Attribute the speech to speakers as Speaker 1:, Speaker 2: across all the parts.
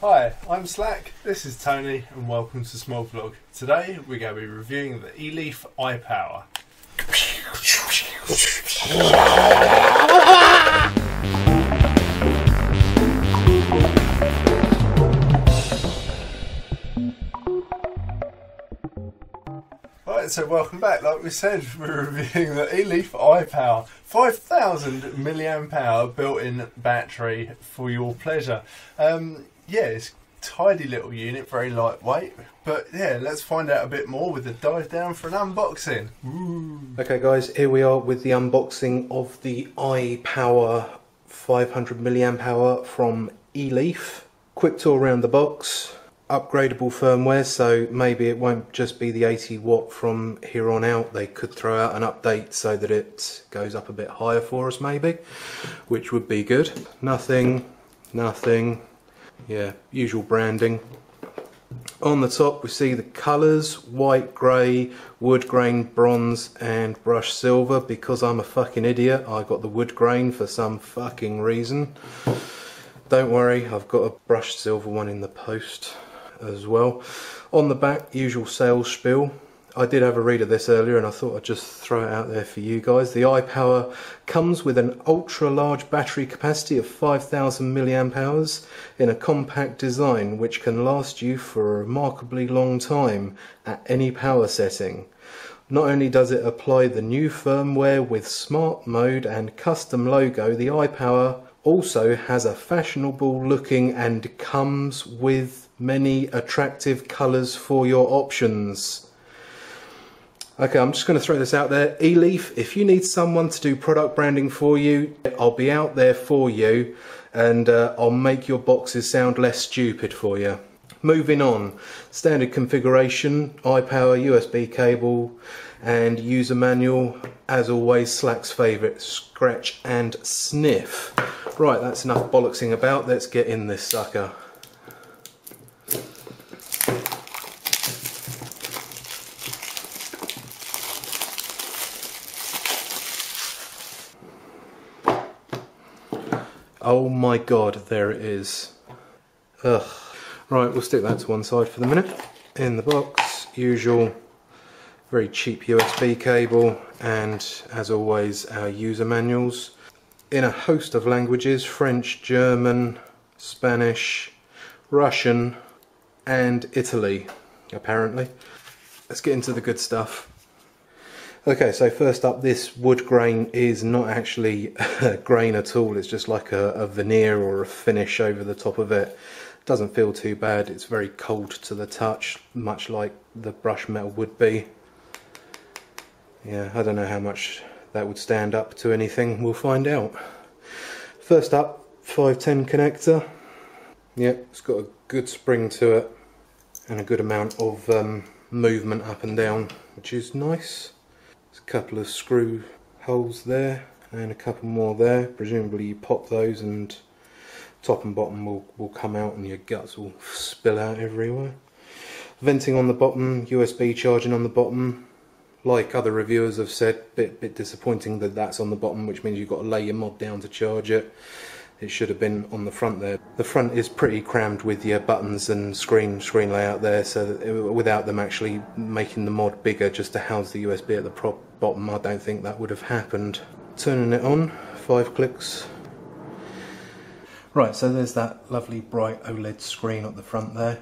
Speaker 1: Hi, I'm Slack, this is Tony, and welcome to Smog Vlog. Today we're going to be reviewing the Eleaf iPower. Right, so welcome back. Like we said, we're reviewing the Eleaf iPower. 5,000 mAh built-in battery for your pleasure. Yeah, it's a tidy little unit, very lightweight. But yeah, let's find out a bit more with the dive down for an unboxing. Ooh.
Speaker 2: Okay guys, here we are with the unboxing of the iPower 500 mAh from Eleaf. Quick tour around the box. Upgradable firmware, so maybe it won't just be the 80 watt from here on out. They could throw out an update so that it goes up a bit higher for us maybe, which would be good. Nothing. Yeah, usual branding. On the top we see the colours: white, grey, wood grain, bronze and brushed silver. Because I'm a fucking idiot, I got the wood grain for some fucking reason. Don't worry, I've got a brushed silver one in the post as well. On the back, usual sales spiel. I did have a read of this earlier and I thought I'd just throw it out there for you guys. The iPower comes with an ultra large battery capacity of 5,000 mAh in a compact design which can last you for a remarkably long time at any power setting. Not only does it apply the new firmware with smart mode and custom logo, the iPower also has a fashionable looking and comes with many attractive colours for your options. Okay, I'm just going to throw this out there. Eleaf, if you need someone to do product branding for you, I'll be out there for you, and I'll make your boxes sound less stupid for you. Moving on, standard configuration, iPower, USB cable and user manual. As always, Slack's favourite, scratch and sniff. Right, that's enough bollocksing about, let's get in this sucker. Oh my god, there it is. Ugh. Right, we'll stick that to one side for the minute. In the box, usual very cheap USB cable, and as always our user manuals in a host of languages: French, German, Spanish, Russian and Italy apparently. Let's get into the good stuff. Okay, so first up, this wood grain is not actually a grain at all, it's just like a veneer or a finish over the top of it. Doesn't feel too bad, it's very cold to the touch, much like the brushed metal would be. Yeah, I don't know how much that would stand up to anything, we'll find out. First up, 510 connector. Yeah, it's got a good spring to it and a good amount of movement up and down, which is nice. There's a couple of screw holes there and a couple more there. Presumably you pop those and top and bottom will come out and your guts will spill out everywhere. Venting on the bottom, USB charging on the bottom. Like other reviewers have said, bit disappointing that that's on the bottom, which means you've got to lay your mod down to charge it. It should have been on the front there. The front is pretty crammed with your buttons and screen layout there, so that without them actually making the mod bigger just to house the USB at the bottom, I don't think that would have happened. Turning it on, 5 clicks. Right, so there's that lovely bright OLED screen at the front there.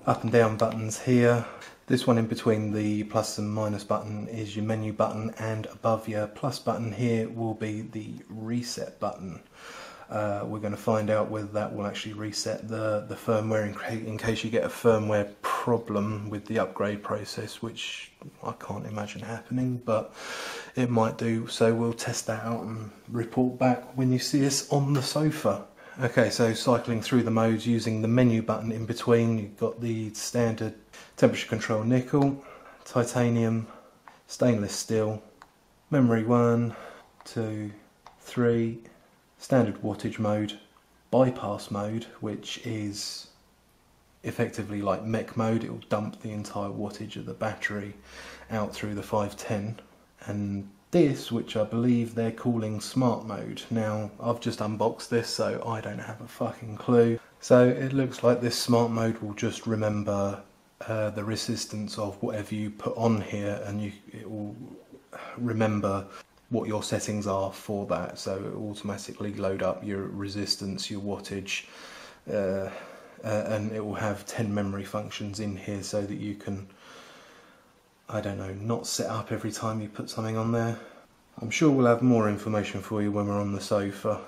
Speaker 2: Up and down buttons here. This one in between the plus and minus button is your menu button, and above your plus button here will be the reset button. We're going to find out whether that will actually reset the firmware in case you get a firmware problem with the upgrade process, which I can't imagine happening, but it might do, so we'll test that out and report back when you see us on the sofa. Okay, so cycling through the modes using the menu button in between, you've got the standard temperature control nickel, titanium, stainless steel, memory 1, 2, 3, standard wattage mode, bypass mode, which is effectively like mech mode. It will dump the entire wattage of the battery out through the 510, and this, which I believe they're calling smart mode. Now, I've just unboxed this, so I don't have a fucking clue. So it looks like this smart mode will just remember the resistance of whatever you put on here, and it will remember what your settings are for that. So it will automatically load up your resistance, your wattage, and it will have 10 memory functions in here so that you can, I don't know, not set up every time you put something on there. I'm sure we'll have more information for you when we're on the sofa.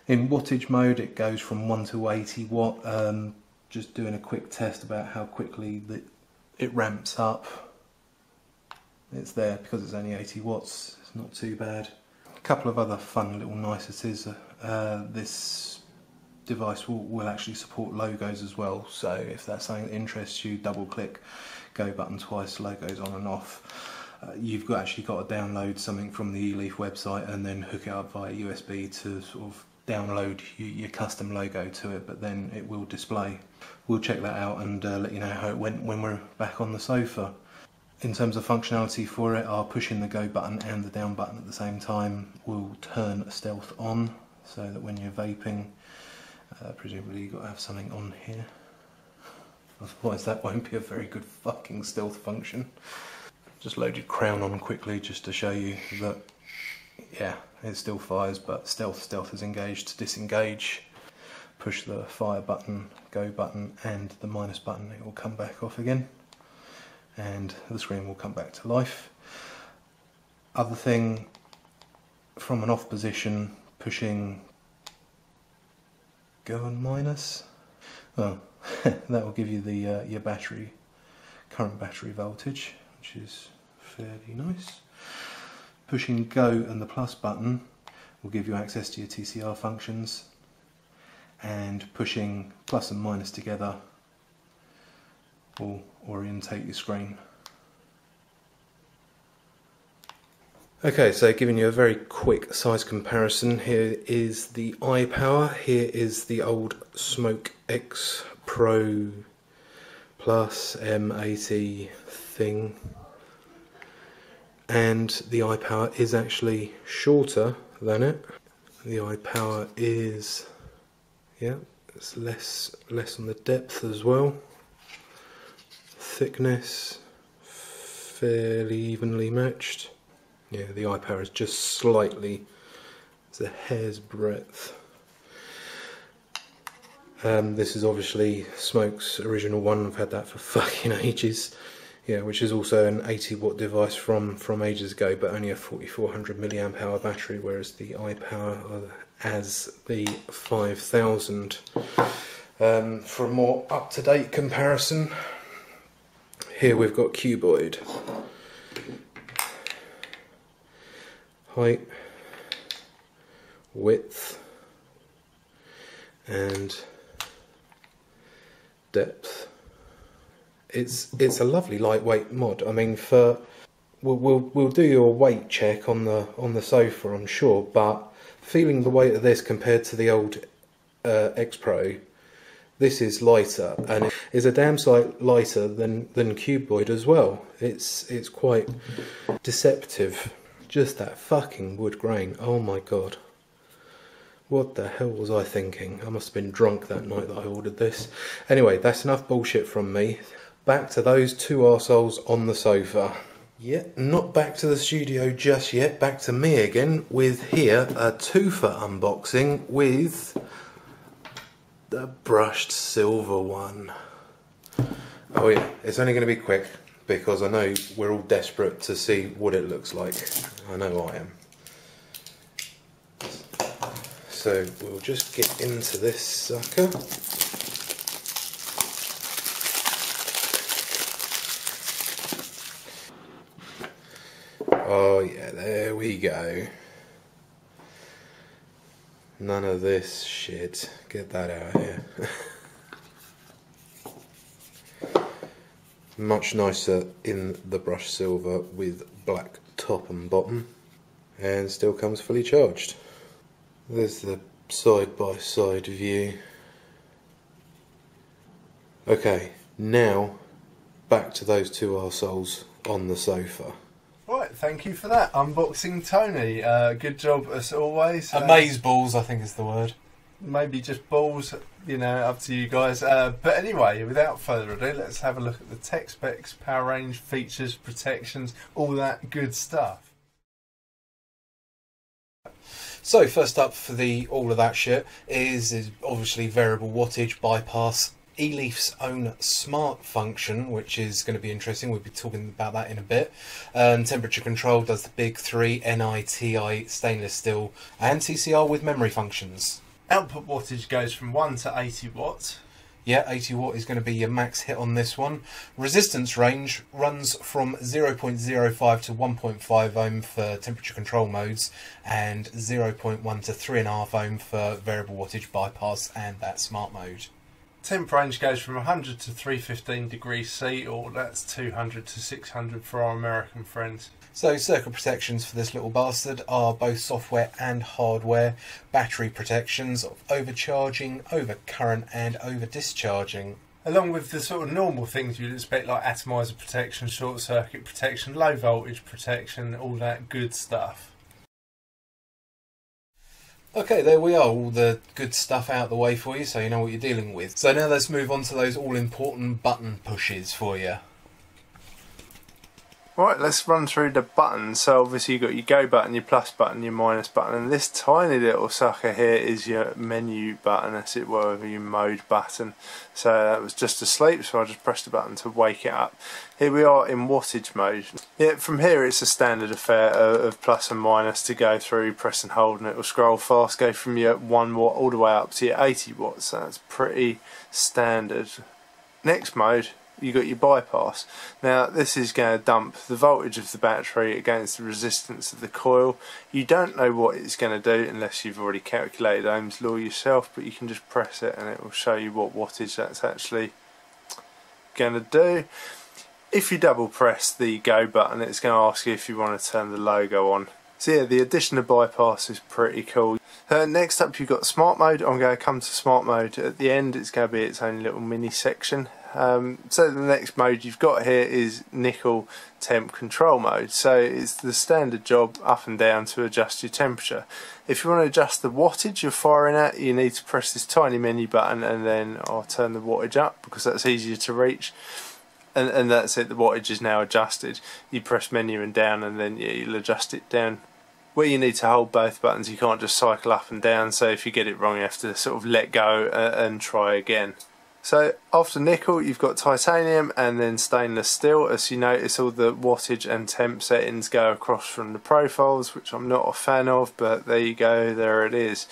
Speaker 2: In wattage mode it goes from 1 to 80 watt. Just doing a quick test about how quickly it ramps up. It's there because it's only 80 watts, it's not too bad. A couple of other fun little niceties. This device will actually support logos as well, so if that's something that interests you, double click, go button twice, logos on and off. You've actually got to download something from the Eleaf website and then hook it up via USB to sort of download your custom logo to it, but then it will display. We'll check that out and let you know how it went when we're back on the sofa. In terms of functionality for it, our pushing the go button and the down button at the same time will turn stealth on, so that when you're vaping, presumably you've got to have something on here, otherwise that won't be a very good fucking stealth function. Just loaded crown on quickly just to show you that, yeah, it still fires, but stealth is engaged. To disengage, push the fire button, go button and the minus button, it will come back off again and the screen will come back to life. Other thing, from an off position, pushing go and minus, well, that will give you the your current battery voltage, which is fairly nice. Pushing go and the plus button will give you access to your TCR functions, and pushing plus and minus together will orientate your screen. Okay, so giving you a very quick size comparison, here is the iPower, here is the old Smoke X Pro Plus M80 thing, and the iPower is actually shorter than it. The iPower is, yeah, it's less on the depth as well. Thickness fairly evenly matched. Yeah, the iPower is just slightly, it's a hair's breadth. This is obviously Smoke's original one. I've had that for fucking ages. Yeah, which is also an 80 watt device from ages ago, but only a 4400 milliamp hour battery, whereas the iPower has the 5000. For a more up-to-date comparison, here we've got cuboid. Height, width, and depth. It's a lovely lightweight mod. I mean, we'll do your weight check on the sofa, I'm sure, but feeling the weight of this compared to the old X Pro, this is lighter, and it is a damn sight lighter than cuboid as well. It's quite deceptive. Just that fucking wood grain. Oh my god. What the hell was I thinking? I must have been drunk that night that I ordered this. Anyway, that's enough bullshit from me. Back to those two arseholes on the sofa. Yeah, not back to the studio just yet. Back to me again with here a twofer unboxing with the brushed silver one. Oh yeah, it's only going to be quick because I know we're all desperate to see what it looks like. I know I am. So we'll just get into this sucker. Oh yeah, there we go. None of this shit. Get that out of here. Much nicer in the brushed silver with black top and bottom, and still comes fully charged. There's the side-by-side view. Okay, now back to those two arseholes on the sofa.
Speaker 1: Right, thank you for that unboxing, Tony. Good job as always.
Speaker 3: Amazeballs, I think is the word.
Speaker 1: maybe just balls, you know, up to you guys. But anyway, without further ado, let's have a look at the tech specs, power range, features, protections, all that good stuff.
Speaker 2: So first up for all of that shit is obviously variable wattage bypass. Eleaf's own smart function, which is going to be interesting. We'll be talking about that in a bit. Temperature control does the big three: NI, stainless steel, and TCR with memory functions.
Speaker 1: Output wattage goes from 1 to 80 watts.
Speaker 2: Yeah, 80 watt is going to be your max hit on this one. Resistance range runs from 0.05 to 1.5 ohm for temperature control modes, and 0.1 to 3.5 ohm for variable wattage bypass and that smart mode.
Speaker 1: Temp range goes from 100 to 315 degrees C, or that's 200 to 600 for our American friends.
Speaker 2: So circuit protections for this little bastard are both software and hardware. Battery protections of overcharging, overcurrent and over discharging.
Speaker 1: Along with the sort of normal things you'd expect, like atomizer protection, short circuit protection, low voltage protection, all that good stuff.
Speaker 2: Okay, there we are, all the good stuff out of the way for you, so you know what you're dealing with. So now let's move on to those all-important button pushes for you.
Speaker 1: Right, let's run through the buttons. So obviously you've got your go button, your plus button, your minus button, and this tiny little sucker here is your menu button, as it were, your mode button. So that was just asleep, so I just pressed the button to wake it up. Here we are in wattage mode. Yeah, from here it's a standard affair of plus and minus to go through, press and hold, and it will scroll fast, go from your 1 watt all the way up to your 80 watts. So that's pretty standard. Next mode, you got your bypass. Now this is going to dump the voltage of the battery against the resistance of the coil. You don't know what it's going to do unless you've already calculated Ohm's law yourself, but you can just press it and it will show you what wattage that's actually going to do. If you double press the go button, it's going to ask you if you want to turn the logo on. So yeah, the addition of bypass is pretty cool. Next up you've got smart mode. I'm going to come to smart mode at the end. It's going to be its own little mini section. So the next mode you've got here is nickel temp control mode. So it's the standard job up and down to adjust your temperature. If you want to adjust the wattage you're firing at, you need to press this tiny menu button, and then I'll turn the wattage up because that's easier to reach. And that's it, the wattage is now adjusted. You press menu and down, and then you'll adjust it down. Where you need to hold both buttons, you can't just cycle up and down, so if you get it wrong you have to sort of let go and try again. So after nickel you've got titanium and then stainless steel. As you notice, all the wattage and temp settings go across from the profiles, which I'm not a fan of, but there you go, there it is.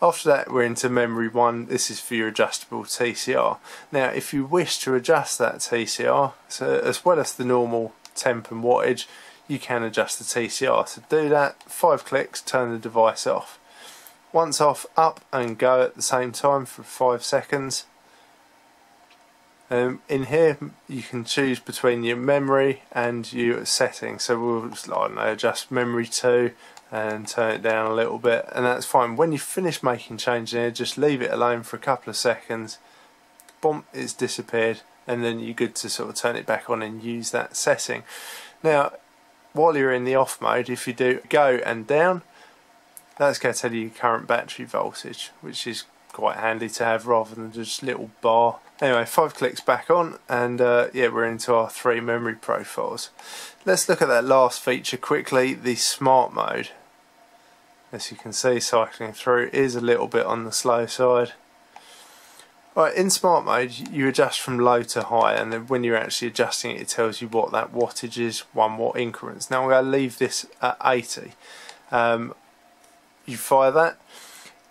Speaker 1: After that we're into memory 1. This is for your adjustable TCR. Now if you wish to adjust that TCR, so as well as the normal temp and wattage, you can adjust the TCR. To do that, 5 clicks, turn the device off. Once off, up and go at the same time for 5 seconds. In here you can choose between your memory and your settings. So we'll, I don't know, adjust memory 2 and turn it down a little bit, and that's fine. When you finish making changes here, just leave it alone for a couple of seconds. Boom, it's disappeared, and then you're good to sort of turn it back on and use that setting. Now while you're in the off mode, if you do go and down, that's going to tell you your current battery voltage, which is quite handy to have rather than just a little bar. Anyway, 5 clicks back on, and yeah, we're into our 3 memory profiles. Let's look at that last feature quickly, the smart mode. As you can see, cycling through is a little bit on the slow side. Right, in smart mode you adjust from low to high, and then when you're actually adjusting it, it tells you what that wattage is, 1 watt increments. Now I'm going to leave this at 80. You fire that,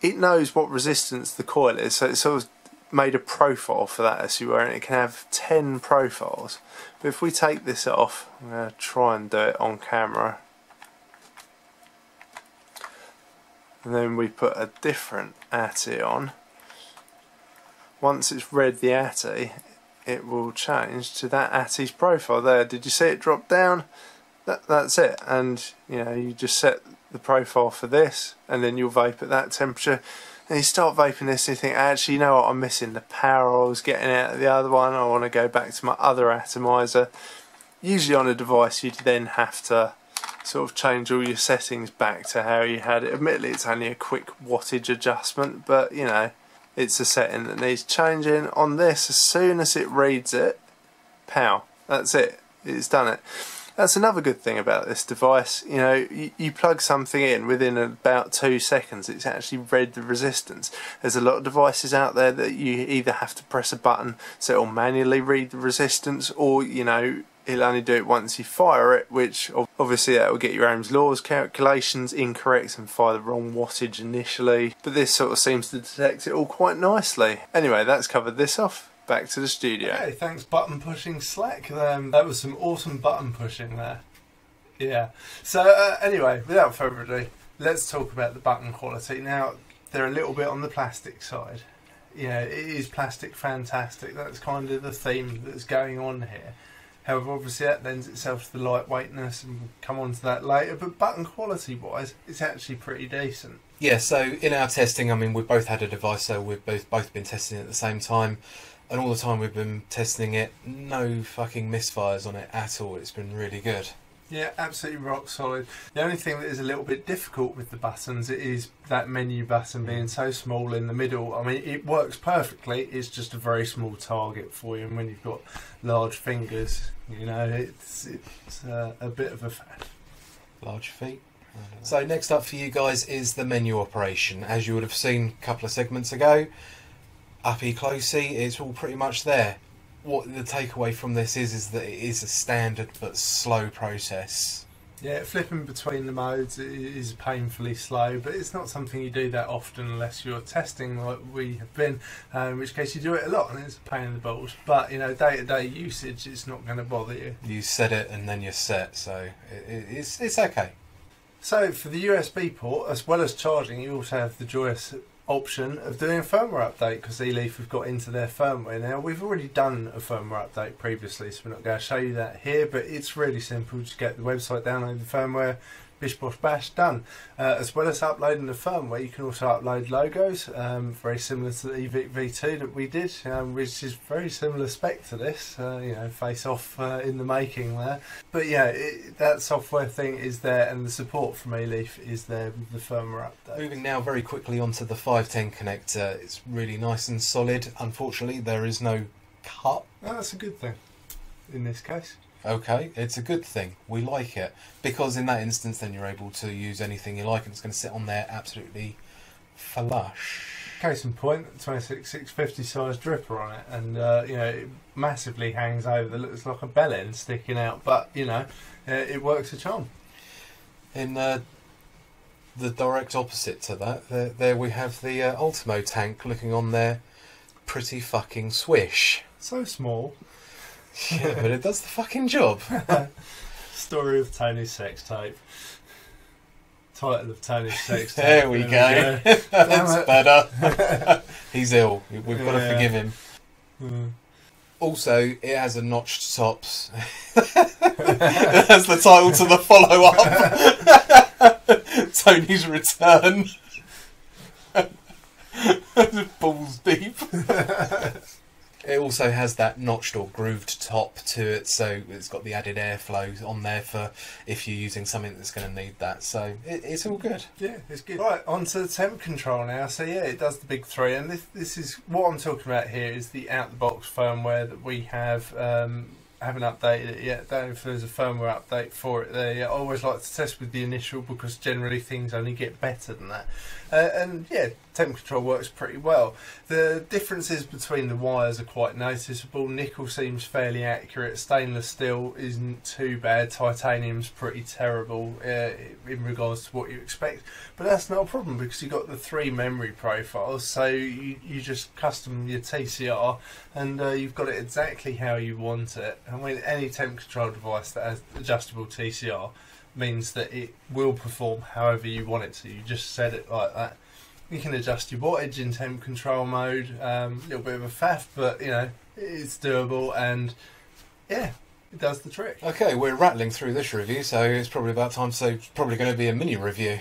Speaker 1: it knows what resistance the coil is, so it's sort of made a profile for that, as you were, and it can have 10 profiles. But if we take this off, I'm going to try and do it on camera, and then we put a different ATI on. Once it's read the ATI, it will change to that ATI's profile there. Did you see it drop down? That's it, and you know, you just set the profile for this, and then you'll vape at that temperature. And you start vaping this and you think, actually, you know what, I'm missing the power I was getting out of the other one, I want to go back to my other atomizer. Usually on a device you'd then have to sort of change all your settings back to how you had it. Admittedly, it's only a quick wattage adjustment, but you know, it's a setting that needs changing. On this, as soon as it reads it, pow, that's it, it's done it. That's another good thing about this device. You know, you plug something in, within about 2 seconds it's actually read the resistance. There's a lot of devices out there that you either have to press a button so it'll manually read the resistance, or you know, it'll only do it once you fire it, which obviously that will get your Ohm's laws calculations incorrect and fire the wrong wattage initially. But this sort of seems to detect it all quite nicely. Anyway, that's covered this off. Back to the studio. Okay, thanks button pushing Slack. That was some awesome button pushing there. Yeah. So anyway, without further ado, let's talk about the button quality. Now, they're a little bit on the plastic side. Yeah, it is plastic fantastic. That's kind of the theme that's going on here. However, obviously that lends itself to the lightweightness, and we'll come on to that later. But button quality wise, it's actually pretty decent.
Speaker 2: Yeah, so in our testing, I mean, we've both had a device, so we've both been testing it at the same time. And all the time we've been testing it, no fucking misfires on it at all. It's been really good.
Speaker 1: Yeah, absolutely rock solid. The only thing that is a little bit difficult with the buttons is that menu button being so small in the middle. I mean, it works perfectly. It's just a very small target for you. And when you've got large fingers, you know, it's a bit of a faff.
Speaker 2: Large feet. So next up for you guys is the menu operation. As you would have seen a couple of segments ago, uppy closey, it's all pretty much there. What the takeaway from this is that it is a standard but slow process.
Speaker 1: Yeah, flipping between the modes is painfully slow, but it's not something you do that often unless you're testing like we have been, in which case you do it a lot and it's a pain in the balls. But you know, day-to-day usage, it's not going to bother you. You set it and then you're set, so it's okay. So for the USB port, as well as charging, you also have the joyous option of doing a firmware update, because Eleaf have got into their firmware now. We've already done a firmware update previously, so we're not going to show you that here, but it's really simple. Just get the website, download the firmware, bish bosh bash, done. As well as uploading the firmware, you can also upload logos, very similar to the EVIC V2 that we did, which is very similar spec to this, you know, face off in the making there. But yeah, that software thing is there, and the support from Eleaf is there with the firmware update.
Speaker 2: Moving now very quickly onto the 510 connector. It's really nice and solid. Unfortunately, there is no cut.
Speaker 1: Oh, that's a good thing in this case.
Speaker 2: Okay, it's a good thing. We like it, because in that instance then you're able to use anything you like and it's going to sit on there absolutely flush.
Speaker 1: Case in point, 26650 size dripper on it, and you know, it massively hangs over. It looks like a bell end sticking out, but you know, it works a charm.
Speaker 2: In the direct opposite to that, there we have the Ultimo tank looking on there, pretty fucking swish.
Speaker 1: So small.
Speaker 2: Yeah, but it does the fucking job.
Speaker 1: Story of Tony's sex tape. Title of Tony's sex tape.
Speaker 2: There we go. That's better. He's ill. We've got to forgive him. Also, it has a notched tops. That's the title to the follow-up. Tony's return. Balls deep. It also has that notched or grooved top to it, so it's got the added airflow on there for if you're using something that's going to need that. So it's all good.
Speaker 1: Yeah, it's good. Right, on to the temp control now. So yeah, it does the big three, and this is what I'm talking about here is the out-the-box firmware that we have. Haven't updated it yet. Don't know if there's a firmware update for it there yet. I always like to test with the initial, because generally things only get better than that. And yeah, temp control works pretty well. The differences between the wires are quite noticeable. Nickel seems fairly accurate. Stainless steel isn't too bad. Titanium's pretty terrible in regards to what you expect. But that's not a problem, because you've got the 3 memory profiles. So you just custom your TCR, and you've got it exactly how you want it. I mean, any temp control device that has adjustable TCR means that it will perform however you want it to. You just set it like that. You can adjust your wattage in temp control mode. A little bit of a faff, but you know, it's doable, and yeah, it does the trick.
Speaker 2: Okay, we're rattling through this review, so it's probably about time. So it's probably going to be a mini review.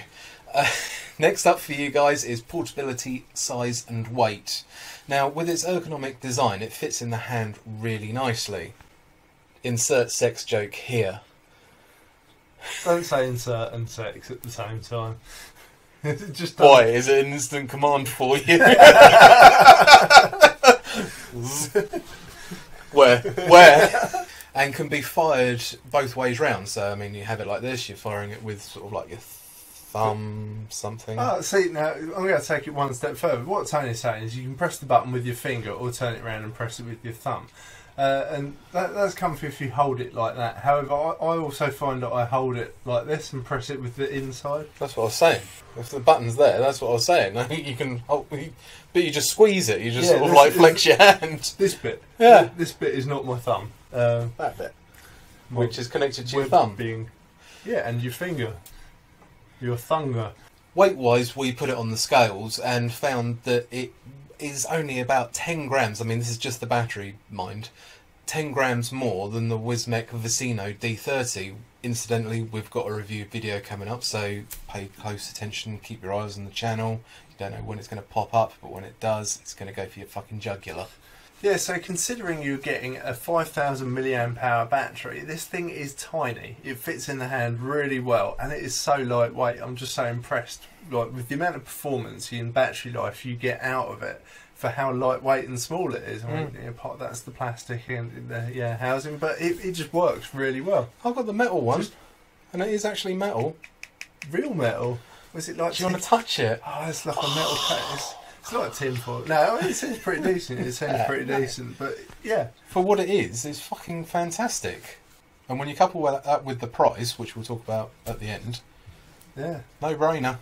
Speaker 2: Next up for you guys is portability, size and weight. Now, with its ergonomic design, it fits in the hand really nicely. Insert sex joke here.
Speaker 1: Don't say insert and sex at the same time. It just
Speaker 3: Why? Is it an instant command for you? Where? And can be fired both ways round. So, I mean, you have it like this, you're firing it with sort of like your thumb, something.
Speaker 1: Oh, see, now, I'm going to take it one step further. What Tony's saying is you can press the button with your finger or turn it around and press it with your thumb. And that's comfy if you hold it like that. However, I also find that I hold it like this and press it with the inside.
Speaker 3: That's what I was saying. If the button's there, that's what I was saying. I think you can hold, but you just squeeze it. You just sort of like flex your hand.
Speaker 1: This bit.
Speaker 3: Yeah.
Speaker 1: This bit is not my thumb.
Speaker 3: That bit. Which is connected to your thumb.
Speaker 1: Yeah, and your finger. Your thunger.
Speaker 3: Weight-wise, we put it on the scales and found that it is only about 10 grams. I mean, this is just the battery, mind. 10 grams more than the Wismec Vicino D30. Incidentally, we've got a review video coming up, so pay close attention, keep your eyes on the channel. You don't know when it's going to pop up, but when it does, it's going to go for your fucking jugular.
Speaker 1: Yeah, so considering you're getting a 5,000 milliamp hour battery, this thing is tiny. It fits in the hand really well, and it is so lightweight. I'm just so impressed, like, with the amount of performance and battery life you get out of it for how lightweight and small it is. I mean, part of that's the plastic and the housing, but it just works really well.
Speaker 3: I've got the metal one, and it is actually metal.
Speaker 1: Real metal? Was it like?
Speaker 3: Do you want to touch it?
Speaker 1: Oh, it's like a metal case. It's not a tin foil. No, it seems pretty decent. It seems pretty decent, but yeah.
Speaker 3: For what it is, it's fucking fantastic. And when you couple that with the price, which we'll talk about at the end,
Speaker 1: yeah,
Speaker 3: no brainer.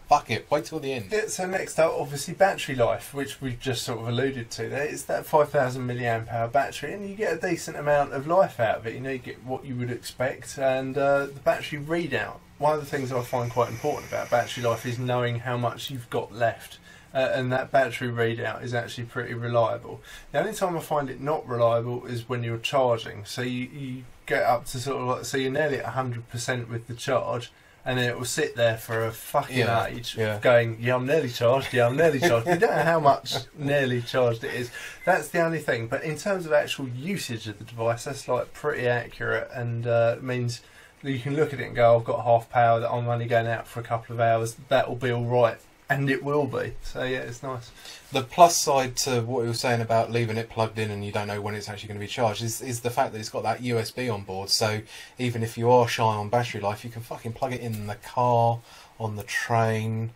Speaker 3: Fuck it, wait till the end.
Speaker 1: Yeah, so next up, obviously, battery life, which we've just sort of alluded to there. It's that 5,000 milliamp hour battery, and you get a decent amount of life out of it. You know, you get what you would expect, and the battery readout. One of the things I find quite important about battery life is knowing how much you've got left. And that battery readout is actually pretty reliable. The only time I find it not reliable is when you're charging. So you get up to sort of like, so you're nearly at 100% with the charge, and then it will sit there for a fucking age going, yeah, I'm nearly charged, yeah, I'm nearly charged. You don't know how much nearly charged it is. That's the only thing. But in terms of actual usage of the device, that's like pretty accurate, and it means that you can look at it and go, I've got half power, that I'm only going out for a couple of hours, that will be all right. And it will be. So yeah, it's nice.
Speaker 3: The plus side to what you were saying about leaving it plugged in and you don't know when it's actually going to be charged is the fact that it's got that USB on board. So even if you are shy on battery life, you can fucking plug it in the car, on the train,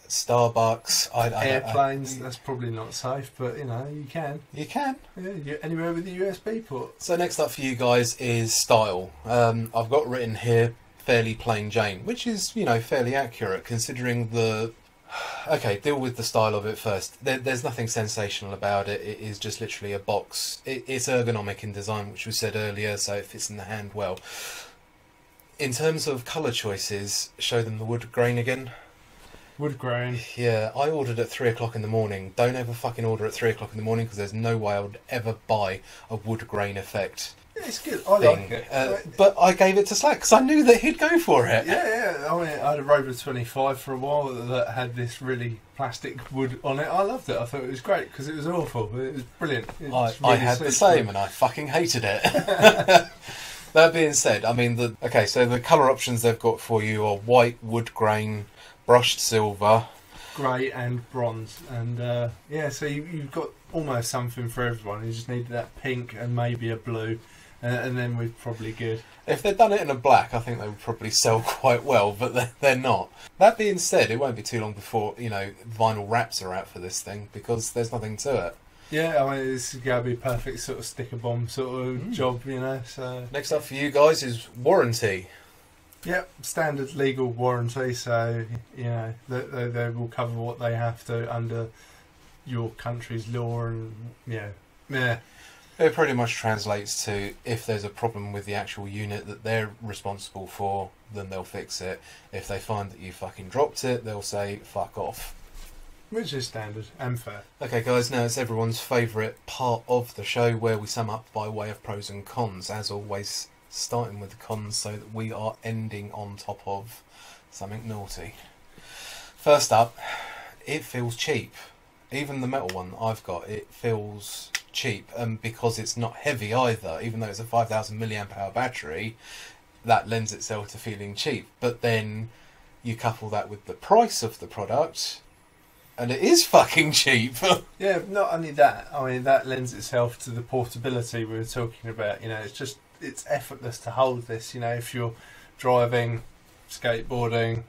Speaker 3: Starbucks,
Speaker 1: airplanes. That's probably not safe, but you know, you can.
Speaker 3: You can.
Speaker 1: Yeah, you're anywhere with the USB port.
Speaker 3: So next up for you guys is style. I've got written here fairly plain Jane, which is, you know, fairly accurate considering the... Okay, deal with the style of it first. There's nothing sensational about it. It is just literally a box. It's ergonomic in design, which we said earlier, so it fits in the hand well. In terms of colour choices, show them the wood grain again.
Speaker 1: Wood grain.
Speaker 3: Yeah, I ordered at 3 o'clock in the morning. Don't ever fucking order at 3 o'clock in the morning because there's no way I would ever buy a wood grain effect.
Speaker 1: Yeah, it's good. I like it.
Speaker 3: But I gave it to Slack because I knew that he'd go for it.
Speaker 1: Yeah. I mean, I had a Rover 25 for a while that had this really plastic wood on it. I loved it. I thought it was great because it was awful. It was brilliant.
Speaker 3: I had the same and I fucking hated it. That being said, I mean, so the colour options they've got for you are white, wood grain, brushed silver,
Speaker 1: grey and bronze, and yeah, so you've got almost something for everyone. You just need that pink and maybe a blue, and then we're probably good.
Speaker 3: If they'd done it in a black, I think they would probably sell quite well, but they're not. That being said, it won't be too long before, you know, vinyl wraps are out for this thing because there's nothing to it.
Speaker 1: Yeah, I mean, this is going to be a perfect sort of sticker bomb sort of job, you know. So
Speaker 3: next up for you guys is warranty.
Speaker 1: Yep, standard legal warranty, so, you know, they will cover what they have to under your country's law, and, yeah.
Speaker 3: It pretty much translates to if there's a problem with the actual unit that they're responsible for, then they'll fix it. If they find that you fucking dropped it, they'll say, fuck off.
Speaker 1: Which is standard and fair.
Speaker 3: Okay guys, now it's everyone's favourite part of the show where we sum up by way of pros and cons, as always. Starting with the cons so that we are ending on top of something naughty. First up, it feels cheap. Even the metal one I've got, it feels cheap, and because it's not heavy either, even though it's a 5,000 milliamp hour battery, that lends itself to feeling cheap. But then you couple that with the price of the product, and it is fucking cheap.
Speaker 1: Yeah, not only that, I mean, that lends itself to the portability we were talking about. You know, it's effortless to hold this. You know, if you're driving, skateboarding,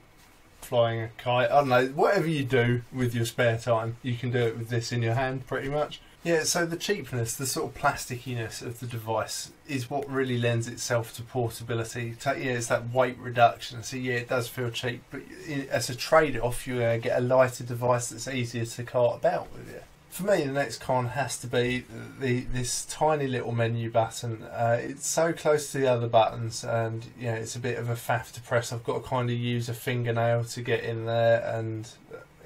Speaker 1: flying a kite, I don't know, whatever you do with your spare time, you can do it with this in your hand pretty much. Yeah, so the cheapness, the sort of plasticiness of the device is what really lends itself to portability. So, yeah, it's that weight reduction. So yeah, it does feel cheap, but as a trade-off, you get a lighter device that's easier to cart about with you. For me, the next con has to be this tiny little menu button. It's so close to the other buttons, and you know, it's a bit of a faff to press. I've got to kind of use a fingernail to get in there, and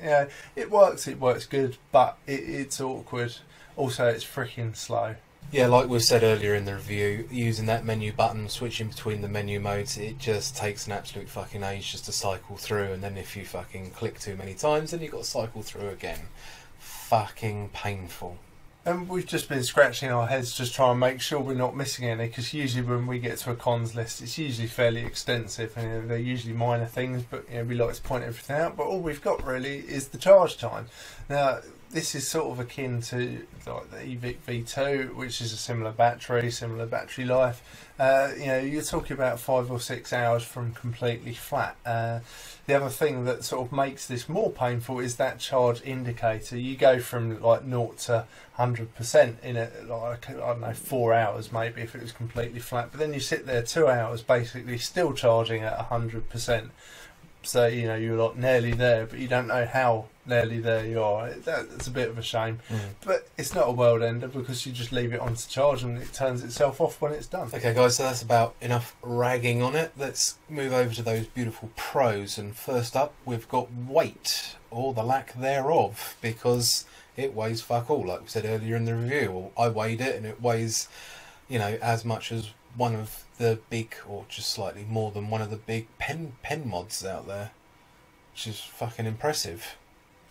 Speaker 1: yeah, it works good, but it's awkward. Also, it's freaking slow.
Speaker 3: Yeah, like we said earlier in the review, using that menu button, switching between the menu modes, it just takes an absolute fucking age just to cycle through, and then if you fucking click too many times, then you've got to cycle through again. Fucking painful.
Speaker 1: And we've just been scratching our heads just trying to make sure we're not missing any, because usually when we get to a cons list, it's usually fairly extensive, and you know, they're usually minor things, but you know, we like to point everything out. But all we've got really is the charge time. Now, this is sort of akin to like the eVic V2, which is a similar battery life. You know, you're talking about 5 or 6 hours from completely flat. The other thing that sort of makes this more painful is that charge indicator. You go from like 0 to 100% in like, I don't know, 4 hours maybe if it was completely flat. But then you sit there 2 hours basically still charging at 100%. So, you know, you're like nearly there, but you don't know how nearly there you are. That's a bit of a shame. But it's not a world ender, because you just leave it on to charge and it turns itself off when it's done.
Speaker 3: Okay guys, so that's about enough ragging on it. Let's move over to those beautiful pros. And first up, we've got weight, or the lack thereof, because it weighs fuck all, like we said earlier in the review. Well, I weighed it and it weighs, you know, as much as one of the big, or just slightly more than one of the big pen mods out there, which is fucking impressive.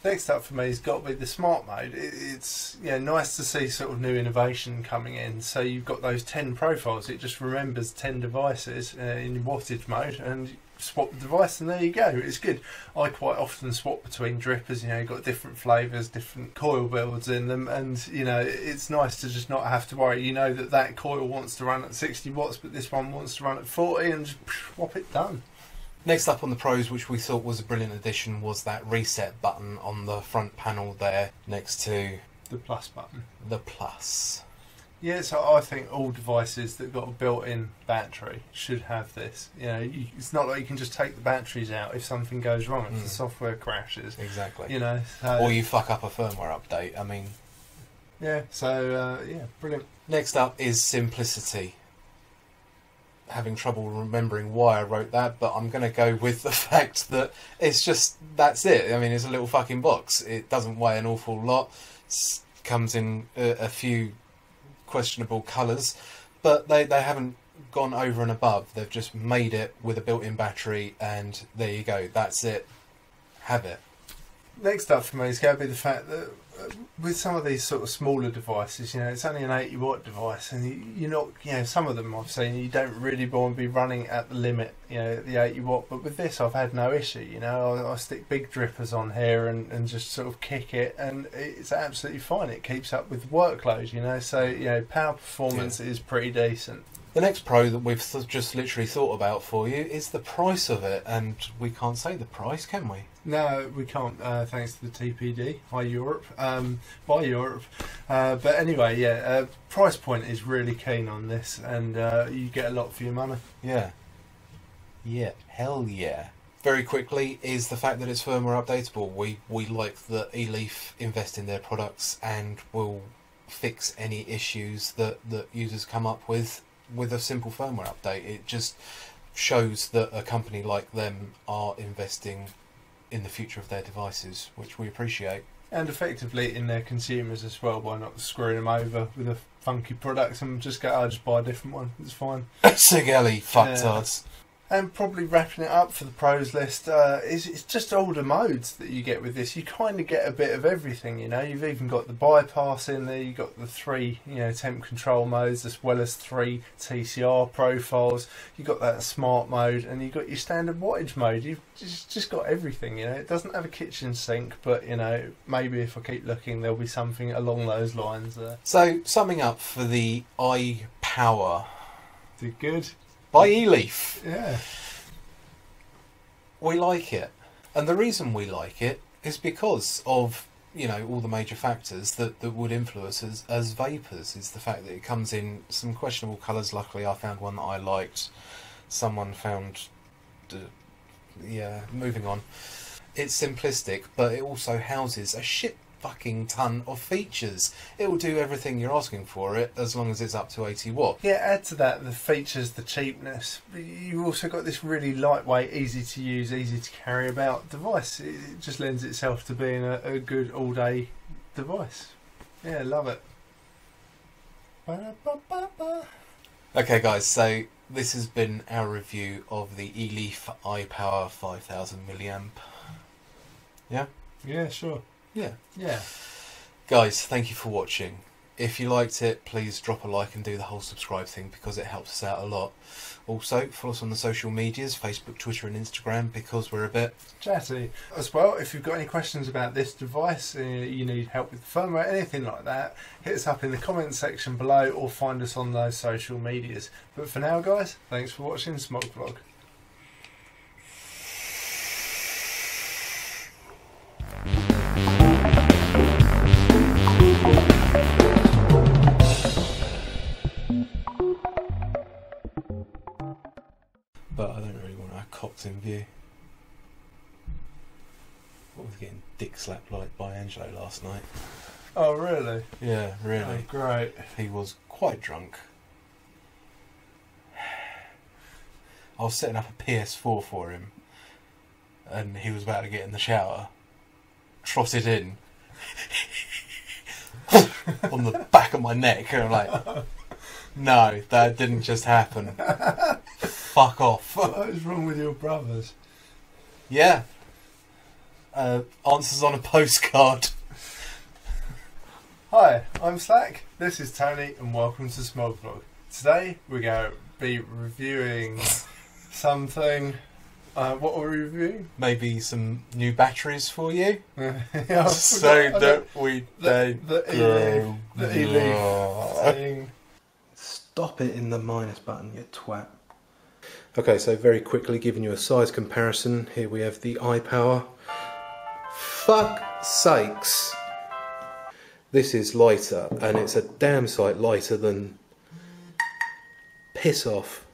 Speaker 1: Next up for me has got to be the smart mode. It's nice to see sort of new innovation coming in. So you've got those 10 profiles. It just remembers 10 devices in wattage mode, and swap the device, and there you go. It's good. I quite often swap between drippers. You know, you've got different flavours, different coil builds in them, and you know, it's nice to just not have to worry. You know that coil wants to run at 60 watts, but this one wants to run at 40, and just swap it, done.
Speaker 3: Next up on the pros, which we thought was a brilliant addition, was that reset button on the front panel there next to
Speaker 1: the plus button.
Speaker 3: The plus.
Speaker 1: Yeah, so I think all devices that got a built-in battery should have this. You know, it's not like you can just take the batteries out if something goes wrong, if the software crashes.
Speaker 3: Exactly.
Speaker 1: You know, so,
Speaker 3: or you fuck up a firmware update. I mean,
Speaker 1: yeah. So yeah, brilliant.
Speaker 3: Next up is simplicity. Having trouble remembering why I wrote that, but I'm going to go with the fact that it's just, that's it. I mean, it's a little fucking box. It doesn't weigh an awful lot. It comes in a few questionable colours, but they haven't gone over and above. They've just made it with a built-in battery, and there you go. That's it. Have it.
Speaker 1: Next up for me is going to be the fact that with some of these sort of smaller devices, you know, it's only an 80 watt device, and you're not, you know, some of them I've seen, you don't really want to be running at the limit, you know, at the 80 watt, but with this I've had no issue. You know, I stick big drippers on here and just sort of kick it, and it's absolutely fine. It keeps up with workload, you know, so, you know, power performance is pretty decent.
Speaker 3: The next pro that we've just literally thought about for you is the price of it, and we can't say the price, can we?
Speaker 1: No, we can't, thanks to the TPD. Hi Europe. Bye Europe. But anyway, yeah, price point is really keen on this, and you get a lot for your money.
Speaker 3: Yeah. Yeah, hell yeah. Very quickly is the fact that it's firmware updatable. We like that Eleaf invest in their products and will fix any issues that users come up with a simple firmware update. It just shows that a company like them are investing in the future of their devices, which we appreciate.
Speaker 1: And effectively in their consumers as well, by not screwing them over with a funky product and just go, I'll just buy a different one, it's fine.
Speaker 3: Sigelli, fucktards.
Speaker 1: And probably wrapping it up for the pros list, it's just all the modes that you get with this. You kind of get a bit of everything, you know. You've even got the bypass in there. You've got the 3, you know, temp control modes, as well as 3 TCR profiles. You've got that smart mode, and you've got your standard wattage mode. You've just got everything, you know. It doesn't have a kitchen sink, but, you know, maybe if I keep looking, there'll be something along those lines there.
Speaker 3: So, summing up for the iPower.
Speaker 1: Did good.
Speaker 3: By Eleaf.
Speaker 1: Yeah.
Speaker 3: We like it. And the reason we like it is because of, you know, all the major factors that would influence us as vapors. Is the fact that it comes in some questionable colours. Luckily I found one that I liked. Someone found... yeah, moving on. It's simplistic, but it also houses a shit fucking ton of features. It will do everything you're asking for it, as long as it's up to 80 watt.
Speaker 1: Yeah, add to that the features, the cheapness. You've also got this really lightweight, easy to use, easy to carry about device. It just lends itself to being a good all-day device. Yeah, love it. Ba-da-ba-ba-ba.
Speaker 3: Okay guys, so this has been our review of the Eleaf iPower 5000 milliamp. Yeah?
Speaker 1: Yeah, sure.
Speaker 3: Yeah.
Speaker 1: Yeah.
Speaker 3: Guys, thank you for watching. If you liked it, please drop a like and do the whole subscribe thing, because it helps us out a lot. Also, follow us on the social medias, Facebook, Twitter and Instagram, because we're a bit
Speaker 1: chatty. As well, if you've got any questions about this device, you need help with the firmware, anything like that, hit us up in the comments section below or find us on those social medias. But for now guys, thanks for watching Smog Vlog.
Speaker 3: But I don't really want our cocks in view. What was getting dick slapped like by Angelo last night?
Speaker 1: Oh really?
Speaker 3: Yeah, really.
Speaker 1: Oh, great.
Speaker 3: He was quite drunk. I was setting up a PS4 for him, and he was about to get in the shower, trotted in on the back of my neck, and I'm like, no, that didn't just happen. Fuck off.
Speaker 1: What is wrong with your brothers?
Speaker 3: Yeah. Answers on a postcard.
Speaker 1: Hi, I'm Slack, this is Tony, and welcome to Smog Vlog. Today we're going to be reviewing something. What are we reviewing?
Speaker 3: Maybe some new batteries for you.
Speaker 1: Yeah,
Speaker 3: so that we don't
Speaker 1: the Eleaf thing.
Speaker 2: Stop it in the minus button, you twat. Okay, so very quickly giving you a size comparison. Here we have the iPower. Fuck sakes. This is lighter, and it's a damn sight lighter than... Piss off.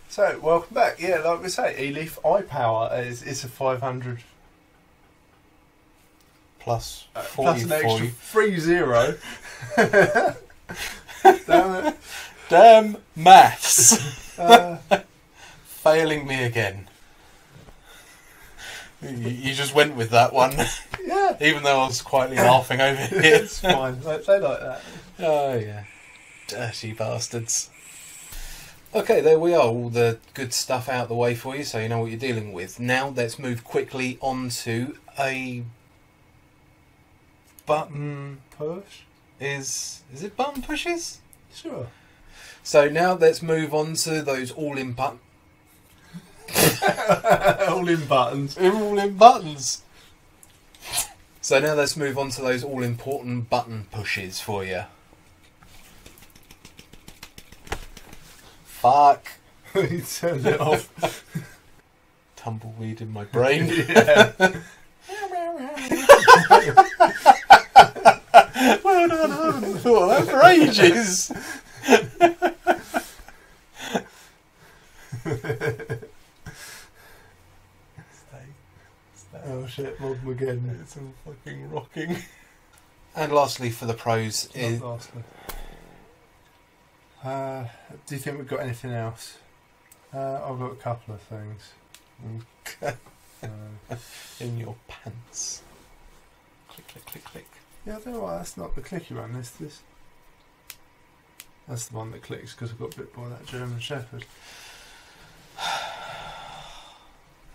Speaker 1: So, welcome back. Yeah, like we say, Eleaf iPower is a 500...
Speaker 3: plus 40,
Speaker 1: plus an extra 30. Damn it.
Speaker 3: Damn maths. Failing me again. You just went with that one.
Speaker 1: Yeah.
Speaker 3: Even though I was quietly laughing over here.
Speaker 1: It's fine. They like that.
Speaker 3: Oh yeah. Dirty bastards. Okay, there we are. All the good stuff out the way for you, so you know what you're dealing with. Now let's move quickly on to a button
Speaker 1: push.
Speaker 3: Is it button pushes?
Speaker 1: Sure.
Speaker 3: So now let's move on to those all-in button.
Speaker 1: All-in buttons.
Speaker 3: All-in buttons. So now let's move on to those all-important button pushes for you. Fuck.
Speaker 1: He turned it off.
Speaker 3: Tumbleweed in my brain.
Speaker 1: Yeah.
Speaker 3: Well done, I haven't thought of that for ages.
Speaker 1: Oh shit, Modern again.
Speaker 3: It's all fucking rocking. And lastly, for the pros, is...
Speaker 1: lastly. Do you think we've got anything else? I've got a couple of things.
Speaker 3: in your pants. Click, click, click, click.
Speaker 1: Yeah, I don't know why that's not the clicky one. This. That's the one that clicks because I got bit by that German Shepherd.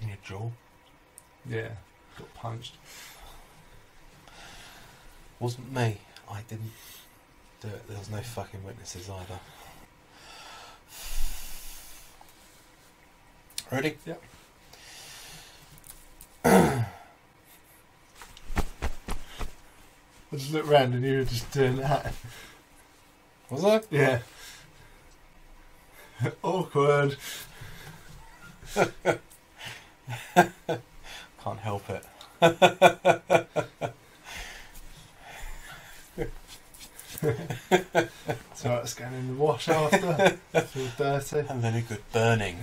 Speaker 3: In your jaw.
Speaker 1: Yeah, got punched.
Speaker 3: Wasn't me. I didn't do it. There was no fucking witnesses either. Ready?
Speaker 1: Yep. I just looked round and you were just doing that.
Speaker 3: Was I?
Speaker 1: Yeah. Awkward.
Speaker 3: Can't help it.
Speaker 1: So it's going in the wash after. Feel dirty.
Speaker 3: A very good burning.